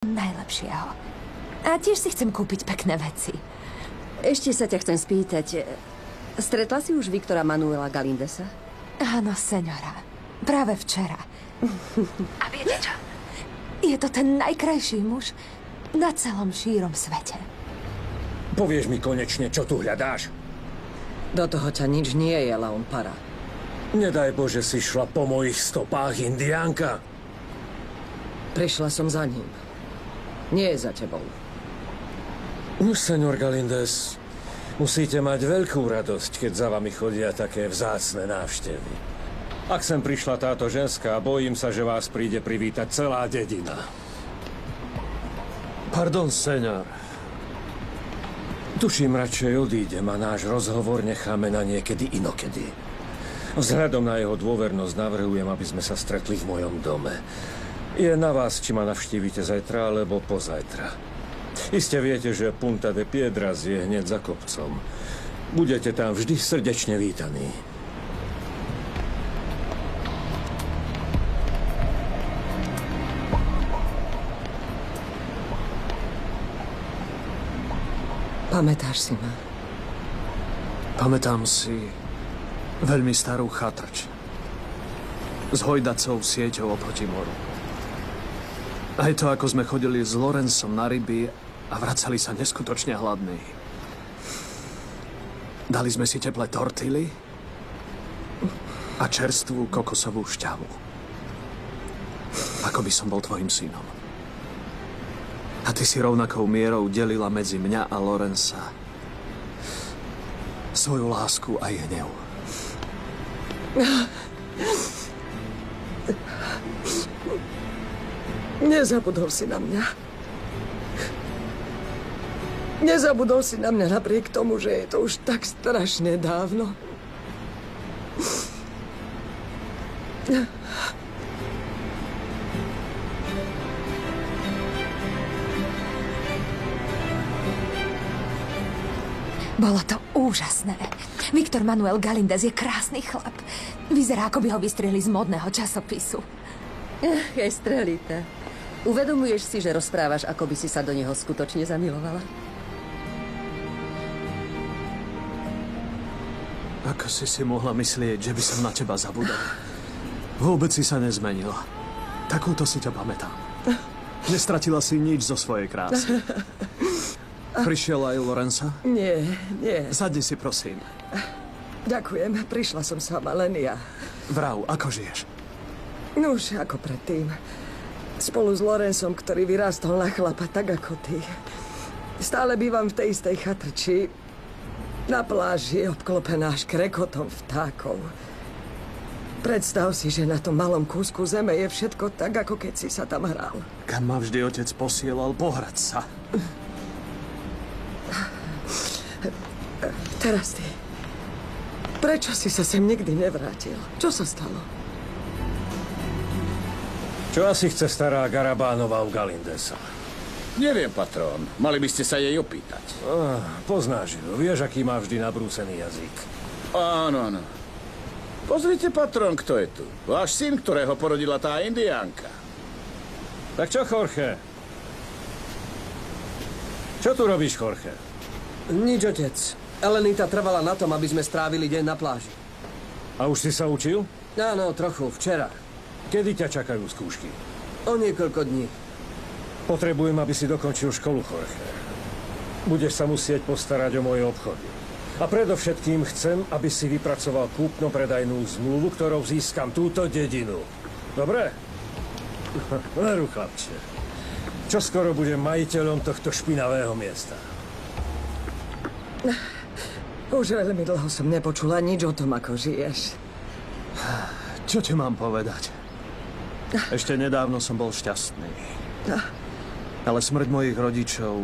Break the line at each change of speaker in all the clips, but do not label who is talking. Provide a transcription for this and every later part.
najlepšieho. A tiež si chcem kúpiť pekné veci.
Ešte sa ťa chcem spýtať. Stretla si už Viktora Manuela Galindesa?
Áno, seňora. Práve včera. A viete čo? Je to ten najkrajší muž na celom šírom svete.
Povieš mi konečne, čo tu hľadáš?
Do toho ťa nič nie je, Leon Para.
Nedaj Bože, si šla po mojich stopách, Indiánka.
Prišla som za ním. Nie je za tebou.
Už, señor Galindez, musíte mať veľkú radosť, keď za vami chodia také vzácne návštevy. Ak sem prišla táto ženská, bojím sa, že vás príde privítať celá dedina. Pardon, señor. Tuším, radšej odídem a náš rozhovor necháme na niekedy inokedy. Vzhľadom na jeho dôvernosť navrhujem, aby sme sa stretli v mojom dome. Je na vás, či ma navštívite zajtra, alebo pozajtra. Iste viete, že Punta de Piedras je hneď za kopcom. Budete tam vždy srdečne vítaní.
Pamätáš si ma?
Pamätám si veľmi starú chatrč s hojdacou sieťou oproti moru. Aj to, ako sme chodili s Lorencom na ryby a vracali sa neskutočne hladní. Dali sme si teplé tortily a čerstvú kokosovú šťavu. Ako by som bol tvojim synom. A ty si rovnakou mierou delila medzi mňa a Lorenca svoju lásku a hnev.
Nezabudol si na mňa. Nezabudol si na mňa napriek tomu, že je to už tak strašne dávno.
Bolo to úžasné. Viktor Manuel Galindez je krásny chlap. Vyzerá, ako by ho vystrihli z módneho časopisu.
Estrelita. Uvedomuješ si, že rozprávaš, ako by si sa do neho skutočne zamilovala?
Ako si si mohla myslieť, že by som na teba zabudol? Vôbec si sa nezmenila. Takúto si ťa pamätám. Nestratila si nič zo svojej krásy. Prišiel aj Lorenza?
Nie, nie.
Sadni si, prosím.
Ďakujem, prišla som sama, len ja.
Vrav, ako žiješ?
Nuž, ako predtým. Spolu s Lorencom, ktorý vyrástol na chlapa, tak ako ty. Stále bývam v tej istej chatrči. Na pláži, obklopená škrekotom vtákov. Predstav si, že na tom malom kúsku zeme je všetko tak, ako keď si sa tam hral.
Kam ma vždy otec posielal pohrať sa.
Teraz ty. Prečo si sa sem nikdy nevrátil? Čo sa stalo?
Čo asi chce stará Garabánova u Galindesa?
Neviem, patrón. Mali by ste sa jej opýtať.
Poznáš ju. Vieš, aký má vždy nabrúsený jazyk.
Áno, áno. Pozrite, patrón, kto je tu. Váš syn, ktorého porodila tá Indiánka.
Tak čo, Jorge? Čo tu robíš, Jorge?
Nič, otec. Elenita trvala na tom, aby sme strávili deň na pláži.
A už si sa učil?
Áno, trochu, včera.
Kedy ťa čakajú skúšky?
O niekoľko dní.
Potrebujem, aby si dokončil školu, Jorge. Budeš sa musieť postarať o moje obchody. A predovšetkým chcem, aby si vypracoval kúpno-predajnú zmluvu, ktorou získam túto dedinu. Dobre? Veru, chlapče. Čoskoro budem majiteľom tohto špinavého miesta.
Už veľmi dlho som nepočula nič o tom, ako žiješ.
Čo ti mám povedať? Ešte nedávno som bol šťastný. Ale smrť mojich rodičov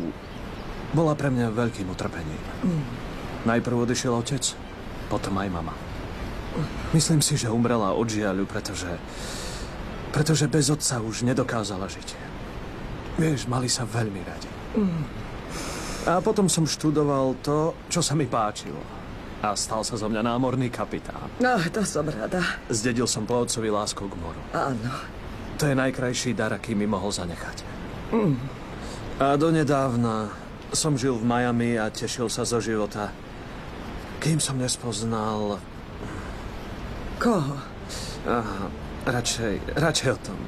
bola pre mňa veľkým utrpením. Najprv odišiel otec, potom aj mama. Myslím si, že umrela od žiaľu, pretože bez otca už nedokázala žiť. Vieš, mali sa veľmi radi. A potom som študoval to, čo sa mi páčilo. A stal sa zo mňa námorný kapitán.
No, to som rada.
Zdedil som po otcovi lásku k moru.
Áno.
To je najkrajší dar, aký mi mohol zanechať. A donedávna som žil v Miami a tešil sa zo života. Kým som nespoznal...
Koho?
Radšej o tom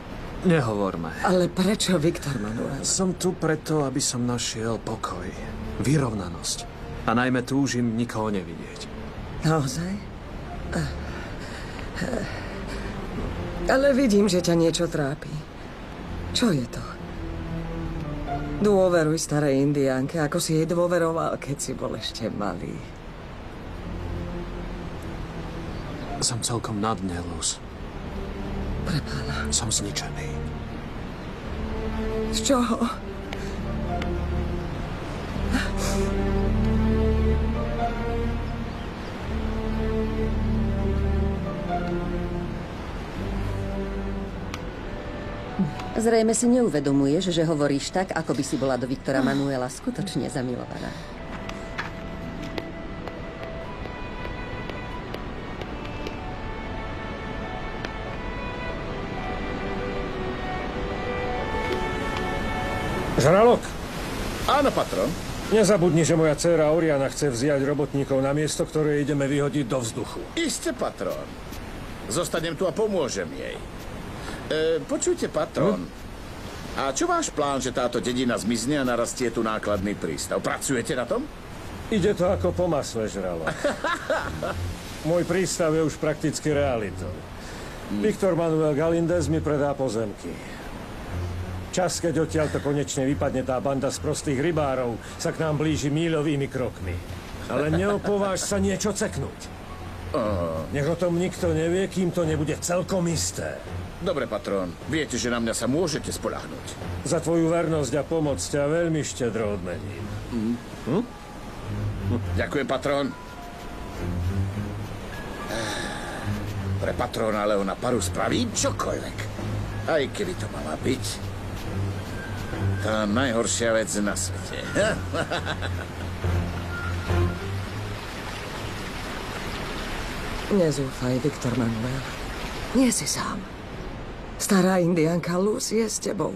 nehovorme.
Ale prečo, Viktor Manuel?
Som tu preto, aby som našiel pokoj, vyrovnanosť. A najmä túžim nikoho nevidieť.
Naozaj? Ale vidím, že ťa niečo trápi. Čo je to? Dôveruj starej Indiánke, ako si jej dôveroval, keď si bol ešte malý.
Som celkom na dne, Luz.
Prepána.
Som zničený.
Z čoho?
Zrejme si neuvedomuješ, že hovoríš tak, ako by si bola do Viktora Manuela skutočne zamilovaná.
Žralok,
Áno, patron.
nezabudni, že moja dcéra Oriana chce vziať robotníkov na miesto, ktoré ideme vyhodiť do vzduchu.
Iste, patron. Zostanem tu a pomôžem jej. Počujte, patron. A čo váš plán, že táto dedina zmizne a narastie tu nákladný prístav? Pracujete na tom?
Ide to ako po masle, Žralok. Môj prístav je už prakticky realitou. Viktor Manuel Galíndez mi predá pozemky. Čas, keď odtiaľto konečne vypadne tá banda z prostých rybárov, sa k nám blíži míľovými krokmi. Ale neopováž sa niečo ceknúť. Nech o tom nikto nevie, kým to nebude celkom isté.
Dobre, patrón. Viete, že na mňa sa môžete spoľahnúť.
Za tvoju vernosť a pomoc ťa veľmi štedro odmením.
Ďakujem, patrón. Pre patróna Leona Paru spravím čokoľvek. Aj keby to mala byť tá najhoršia vec na svete.
Nezúfaj, Viktor Manuel. Nie si sám. Stará Indiánka Luz je s tebou.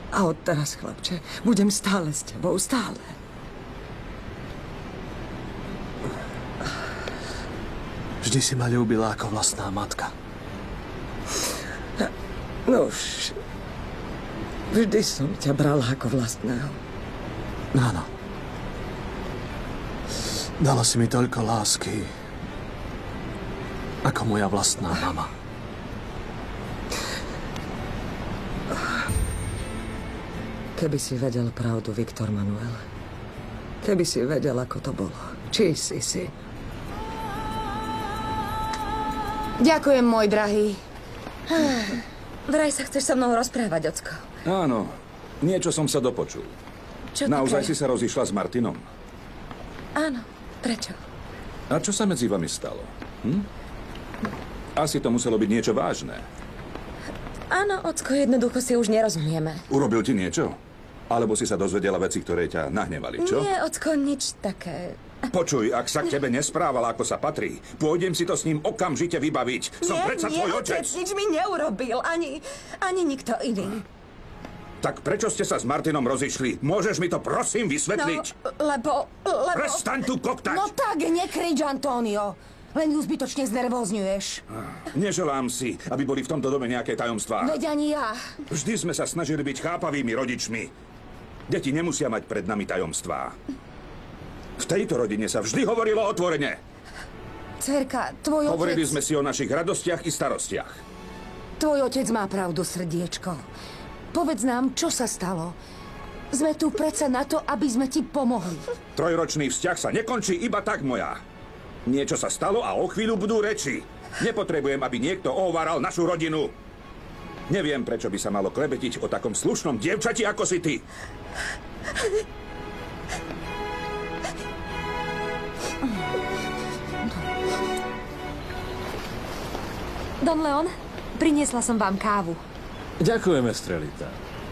A odteraz, chlapče, budem stále s tebou, stále.
Vždy si ma ľúbila ako vlastná matka.
Nuž, vždy som ťa brala ako vlastného.
Áno. Dala si mi toľko lásky, ako moja vlastná mama.
Keby si vedel pravdu, Viktor Manuel. Keby si vedel, ako to bolo. Či si.
Ďakujem, môj drahý. Vraj sa chceš so mnou rozprávať, ocko.
Áno, niečo som sa dopočul.
Čo
Naozaj
také?
si sa rozišla s Martinom?
Áno, prečo?
A čo sa medzi vami stalo? Asi to muselo byť niečo vážne.
Áno, ocko, jednoducho si už nerozumieme.
Urobil ti niečo? Alebo si sa dozvedela veci, ktoré ťa nahnevali, čo?
Nie, ocko, nič také.
Počuj, ak sa k tebe nesprávala, ako sa patrí, pôjdem si to s ním okamžite vybaviť. Som predsa tvoj otec.
Nič mi neurobil, ani nikto iný.
Tak prečo ste sa s Martinom rozišli? Môžeš mi to prosím vysvetliť?
Lebo...
Prestaň tu koktať!
No tak, nekrič, Antonio. Len ju zbytočne znervózňuješ.
Neželám si, aby boli v tomto dome nejaké tajomstvá.
Veď ani ja.
Vždy sme sa snažili byť chápavými rodičmi. Deti nemusia mať pred nami tajomstvá. V tejto rodine sa vždy hovorilo otvorene.
Dcerka, tvoj otec...
Hovorili sme si o našich radostiach i starostiach.
Tvoj otec má pravdu, srdiečko. Povedz nám, čo sa stalo. Sme tu predsa na to, aby sme ti pomohli.
Trojročný vzťah sa nekončí iba tak, moja. Niečo sa stalo a o chvíľu budú reči. Nepotrebujem, aby niekto ohováral našu rodinu. Neviem, prečo by sa malo klebetiť o takom slušnom dievčati, ako si ty.
Don Leon, priniesla som vám kávu.
Ďakujeme, Strelita.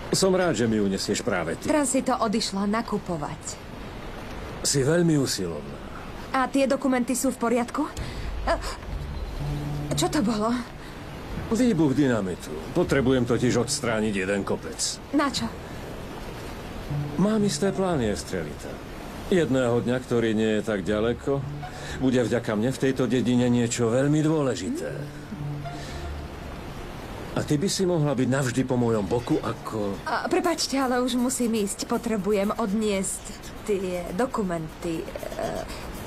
Som rád, že mi unesieš práve ty.
Transito odišla nakupovať.
Si veľmi usilovná.
A tie dokumenty sú v poriadku? Čo to bolo?
Výbuch dynamitu. Potrebujem totiž odstrániť jeden kopec.
Na čo?
Mám isté plány, Estrelita. Jedného dňa, ktorý nie je tak ďaleko, bude vďaka mne v tejto dedine niečo veľmi dôležité. A ty by si mohla byť navždy po mojom boku ako...
Prepáčte, ale už musím ísť. Potrebujem odniesť tie dokumenty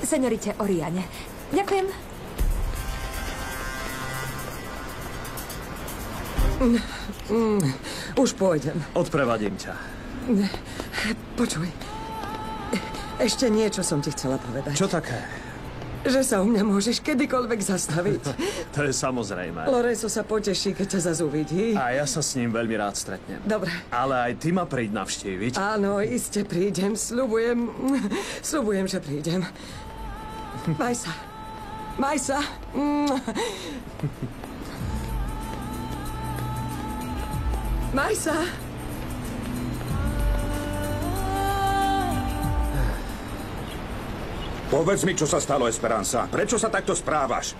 señorite Oriane. Ďakujem.
Už pôjdem.
Odprevadím ťa.
Počuj. Ešte niečo som ti chcela povedať.
Čo také?
Že sa u mňa môžeš kedykoľvek zastaviť.
To je samozrejme.
Lorenzo sa poteší, keď ťa zase uvidí.
A ja sa s ním veľmi rád stretnem.
Dobre.
Ale aj ty ma príď navštíviť.
Áno, iste prídem. Sľubujem, že prídem. Maj sa. Maj sa. Maj sa.
Povedz mi, čo sa stalo, Esperanza. Prečo sa takto správaš?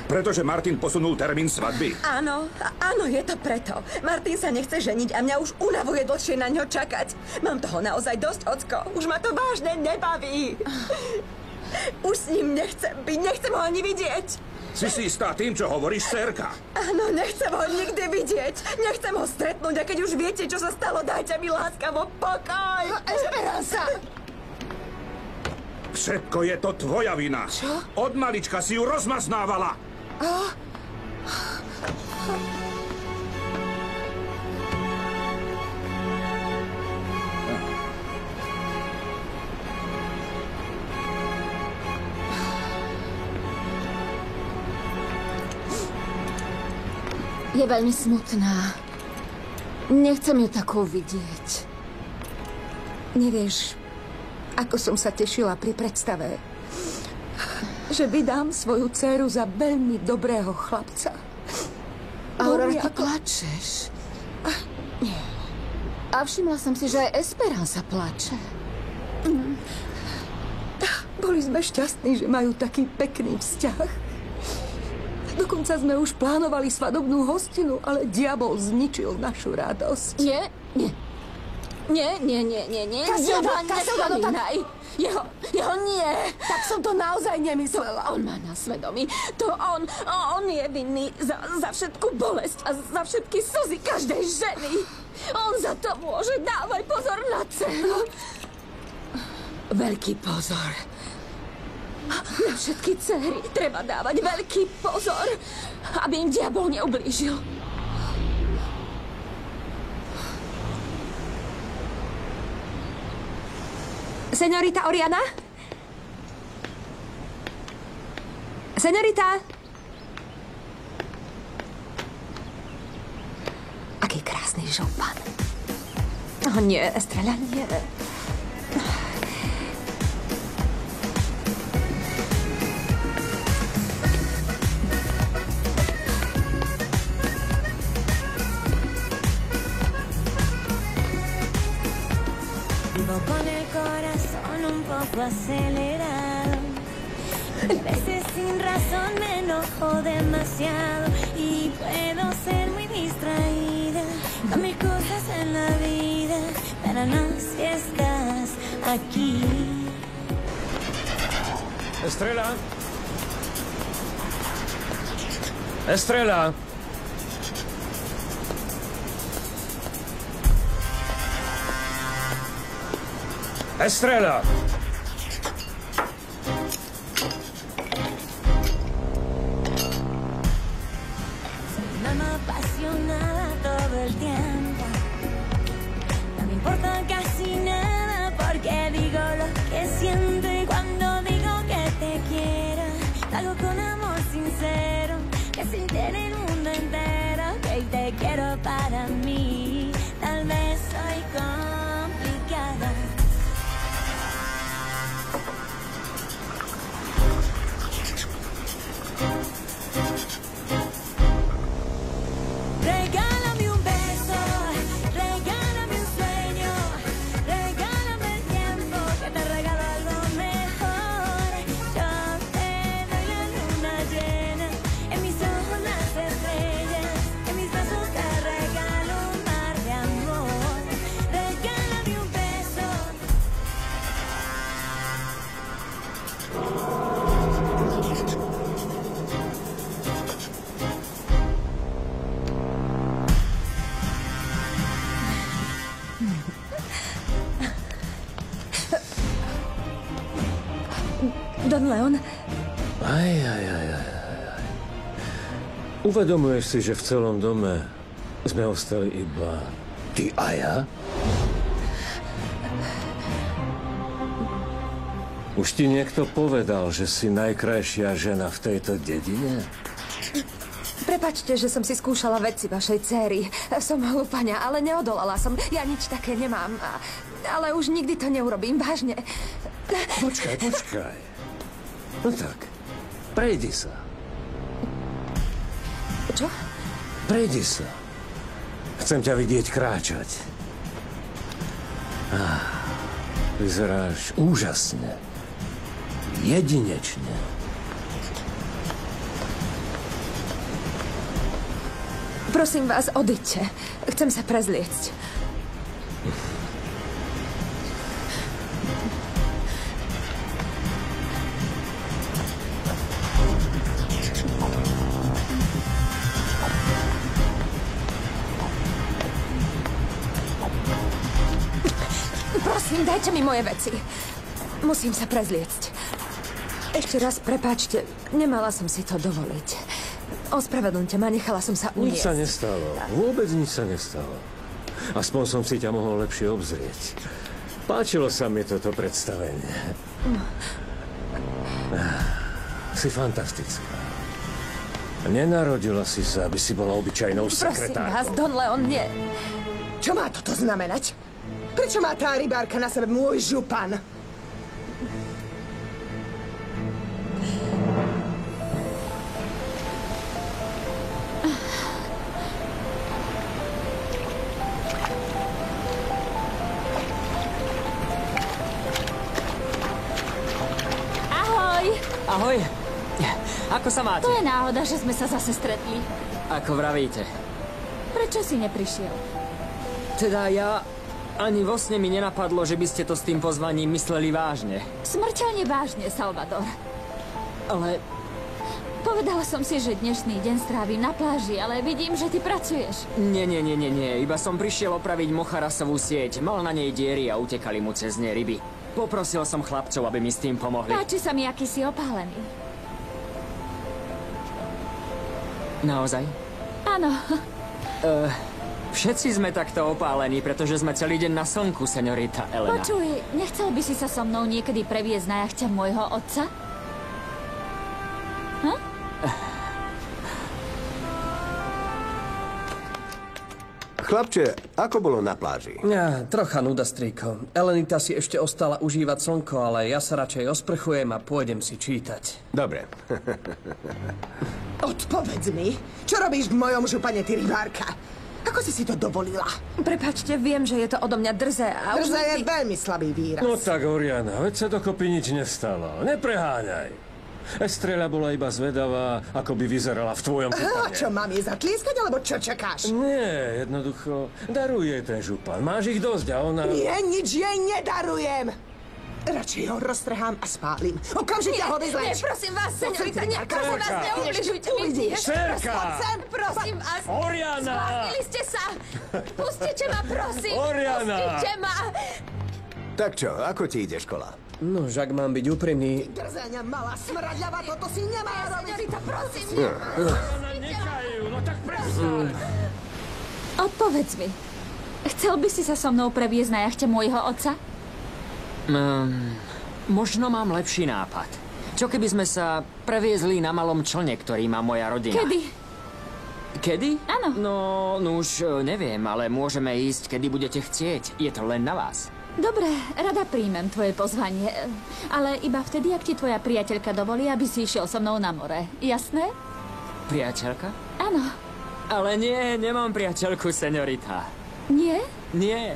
Pretože Martin posunul termín svadby?
Áno, je to preto. Martin sa nechce ženiť a mňa už unavuje dlhšie na ňo čakať. Mám toho naozaj dosť, ocko. Už ma to vážne nebaví. Už s ním nechcem byť, nechcem ho ani vidieť.
Si si istá tým, čo hovoríš, dcérka?
Áno, nechcem ho nikdy vidieť. Nechcem ho stretnúť a keď už viete, čo sa stalo, dajte mi láskavo pokoj.
Esperanza!
Všetko je to tvoja vina.
Čo?
Od malička si ju rozmaznávala.
Je veľmi smutná. Nechcem ju takú vidieť. Nevieš, ako som sa tešila pri predstave, že vydám svoju dcéru za veľmi dobrého chlapca.
Aurora, ty plačeš. Nie. A všimla som si, že aj Esperanza plače.
Boli sme šťastní, že majú taký pekný vzťah. Dokonca sme už plánovali svadobnú hostinu, ale diabol zničil našu radosť.
Nie.
Kasilda,
nespomínaj. Jeho nie.
Tak som to naozaj nemyslela.
On má na svedomí. On je vinný za všetku bolesť a za všetky slzy každej ženy. On za to môže. Dávaj pozor na dceru. Veľký pozor. Na všetky dcery treba dávať veľký pozor, aby im diabol neublížil.
Señorita Oriana? Señorita? Aký krásny župan. Oh nie, Estrela, nie.
Con el corazón un poco acelerado, a veces sin razón me enojo demasiado y puedo ser muy distraída con mil cosas en la vida, pero no si estás aquí.
Estrela! Estrela! Estrela!
Soy una apasionada todo el tiempo. No me importa casi nada porque digo lo que siento y cuando digo que te quiero, lo hago con amor sincero, que se entere el mundo entero que te quiero para mí. Tal vez soy complicada. Regálame un beso, regálame un sueño, regálame el tiempo que te regalo algo mejor. Yo te doy la luna llena, en mis ojos las estrellas.
Don Leon,
Aj. Uvedomuješ si, že v celom dome sme ostali iba ty a ja? Už ti niekto povedal, že si najkrajšia žena v tejto dedine?
Prepačte, že som si skúšala veci vašej céry. Som hlúpaňa, ale neodolala som. Ja nič také nemám. Ale už nikdy to neurobím, vážne.
Počkaj. No tak, prejdi sa.
Čo?
Prejdi sa. Chcem ťa vidieť kráčať. Vyzeráš úžasne. Jedinečne.
Prosím vás, odiďte. Chcem sa prezliecť. Prosím, dajte mi moje veci. Musím sa prezliecť. Ešte raz prepáčte, nemala som si to dovoliť. Ospravedlňte ma, nechala som sa uniesť.
Nič sa nestalo. Vôbec nič sa nestalo. Aspoň som si ťa mohol lepšie obzrieť. Páčilo sa mi toto predstavenie. Si fantastická. Nenarodila si sa, aby si bola obyčajnou sekretárkou.
Prosím vás, Don Leon, nie.
Čo má toto znamenať? Prečo má tá rybárka na sebe môj župan?
Ahoj. Ako sa máte?
to je náhoda, že sme sa zase stretli.
Ako vravíte?
Prečo si neprišiel?
Teda ja... Ani vo sne mi nenapadlo, že by ste to s tým pozvaním mysleli vážne.
Smrteľne vážne, Salvador.
Ale...
Povedala som si, že dnešný deň strávim na pláži, ale vidím, že ty pracuješ.
Nie. Iba som prišiel opraviť mocharasovú sieť. Mal na nej diery a utekali mu cez ne ryby. Poprosil som chlapcov, aby mi s tým pomohli.
Páči sa mi, aký si opálený.
Naozaj?
Áno.
Všetci sme takto opálení, pretože sme celý deň na slnku, señorita Elena.
Počuj, nechcel by si sa so mnou niekedy previesť na jachte môjho otca?
Chlapče, ako bolo na pláži?
Ja, trocha nuda, strýko. Elenita si ešte ostala užívať slnko, ale ja sa radšej osprchujem a pôjdem si čítať.
Dobre.
Odpovedz mi, čo robíš v mojom župane, ty rybárka? Ako si to dovolila?
Prepáčte, viem, že je to odo mňa drze a už...
Drze je veľmi slabý výraz.
No tak, Oriana, veď sa dokopy nič nestalo. Nepreháňaj. Estrela bola iba zvedavá, ako by vyzerala v tvojom župane.
Čo, mám jej zatlieskať, alebo čo čakáš?
Nie, jednoducho, daruj jej ten župan. Máš ich dosť a ona...
Nie, nič jej nedarujem. Radšej ho roztrhám a spálim. Okamžite ho vyzleč.
Nie, prosím vás, señorita, prosím vás, neubližujte mi.
Serka!
Prosím vás.
Oriana!
Zbláznili ste sa. Pustite ma, prosím.
Oriana!
Pustite ma.
Tak čo, ako ti ide škola?
No, že ak mám byť úprimný...
Drzenia malá smradľava, toto si nemá robiť.
Señorita, prosím.
No tak prestaň.
Odpovedz mi. Chcel by si sa so mnou previesť na jachte môjho otca?
Možno mám lepší nápad. Čo keby sme sa previezli na malom člne, ktorý má moja rodina?
Kedy?
Kedy?
Áno.
No už neviem, ale môžeme ísť, kedy budete chcieť. Je to len na vás.
Dobre, rada príjmem tvoje pozvanie. Ale iba vtedy, ak ti tvoja priateľka dovolí, aby si išiel so mnou na more. Jasné?
Priateľka?
Áno.
Ale nie, nemám priateľku, señorita.
Nie?
Nie.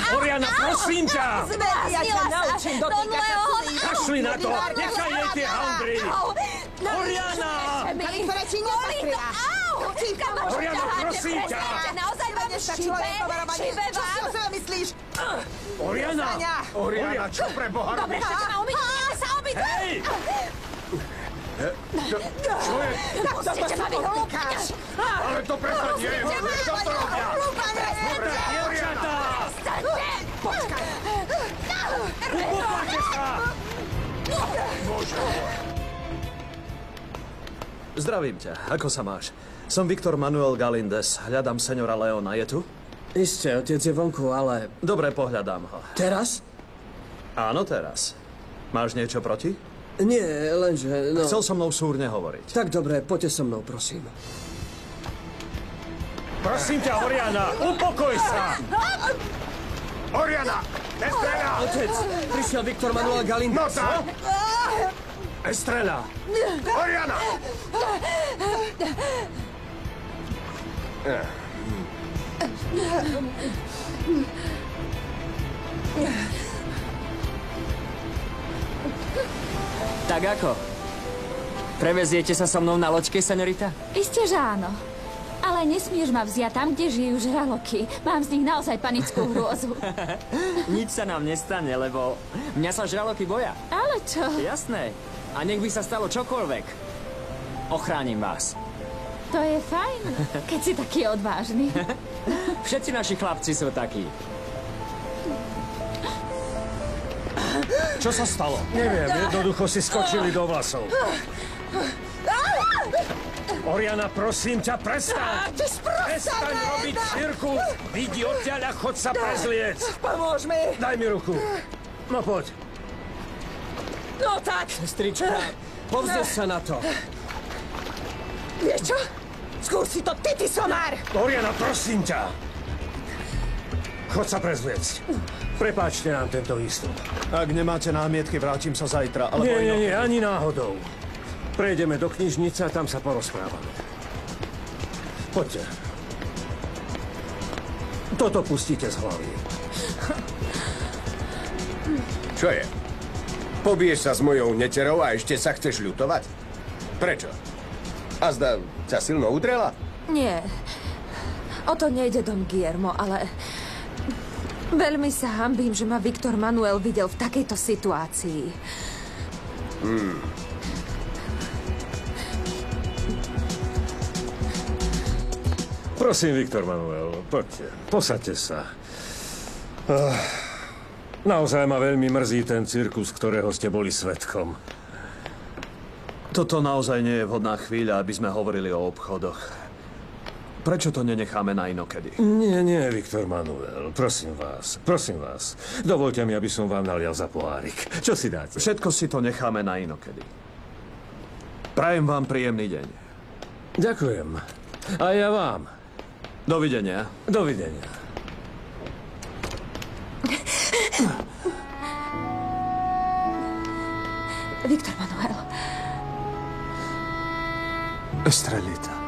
Oriana, prosím ťa!
Ja ťa naučím dotýkať sa cudzích.
Kašli na to! Nechaj jej tie handry! Oriana!
Ktoré ti nepatria.
Oriana, prosím ťa!
Naozaj vám šibe vám?
Čo si o sebe myslíš?
Oriana! Oriana, čo pre Boha
Dobre,
robíš?
chcete ma ubiť? Ideme sa obiť!
Hej! Čo je?
Pustite ma, vy hlúpaňa!
Ale to predsa nie je! Čo to robia?
Hlúpaňa!
Dobre, dievčatá!
Počkaj!
Zdravím ťa. Ako sa máš? Som Viktor Manuel Galíndez. Hľadám seniora Leona. Je tu?
Isté, otec je vonku, ale...
Dobre, pohľadám ho.
Teraz?
Áno, teraz. Máš niečo proti?
Nie, lenže... No...
Chcel so mnou súrne hovoriť.
Tak dobre, poďte so mnou, prosím.
Prosím ťa, Oriana, upokoj sa!
Oriana! Estrela!
Otec, prišiel Viktor Manuel Galíndez.
No tak!
Estrela!
Oriana!
Tak ako? Preveziete sa so mnou na loďke, senorita?
Isté, že áno. Ale nesmieš ma vziať tam, kde žijú žraloky. Mám z nich naozaj panickú hrôzu.
Nič sa nám nestane, lebo mňa sa žraloky boja.
Ale čo?
Jasné. A nech by sa stalo čokoľvek. Ochránim vás.
To je fajn, keď si taký odvážny.
Všetci naši chlapci sú takí.
Čo sa stalo?
Neviem, jednoducho si skočili do vlasov. Oriana, prosím ťa, prestaň! Prestaň robiť cirkus! Vidí odtiaľ a chod sa prezliec!
Pomôž mi!
Daj mi ruku. No poď.
No tak!
Sestrička, povznes sa na to.
Vieš čo? Skús si to, ty somár!
Oriana, prosím ťa! Chod sa prezliecť. Prepáčte nám tento výstup.
Ak nemáte námietky, vrátim sa zajtra, alebo
Nie, ani náhodou. Prejdeme do knižnice a tam sa porozprávame. Poďte. Toto pustíte z hlavy.
Čo je? Pobiješ sa s mojou neterou a ešte sa chceš ľutovať? Prečo? A zda ťa silno udrela?
Nie. O to nejde, Don Guillermo, ale... Veľmi sa hanbím, že ma Viktor Manuel videl v takejto situácii.
Prosím, Viktor Manuel, poďte. Posaďte sa. Naozaj ma veľmi mrzí ten cirkus, ktorého ste boli svedkom.
Toto naozaj nie je vhodná chvíľa, aby sme hovorili o obchodoch. Prečo to nenecháme na inokedy?
Nie, Viktor Manuel. Prosím vás. Dovoľte mi, aby som vám nalial za pohárik. Čo si dáte?
Všetko si to necháme na inokedy. Prajem vám príjemný deň.
Ďakujem. A ja vám.
Dovidenia.
Dovidenia.
Viktor Manuel.
Estrelita.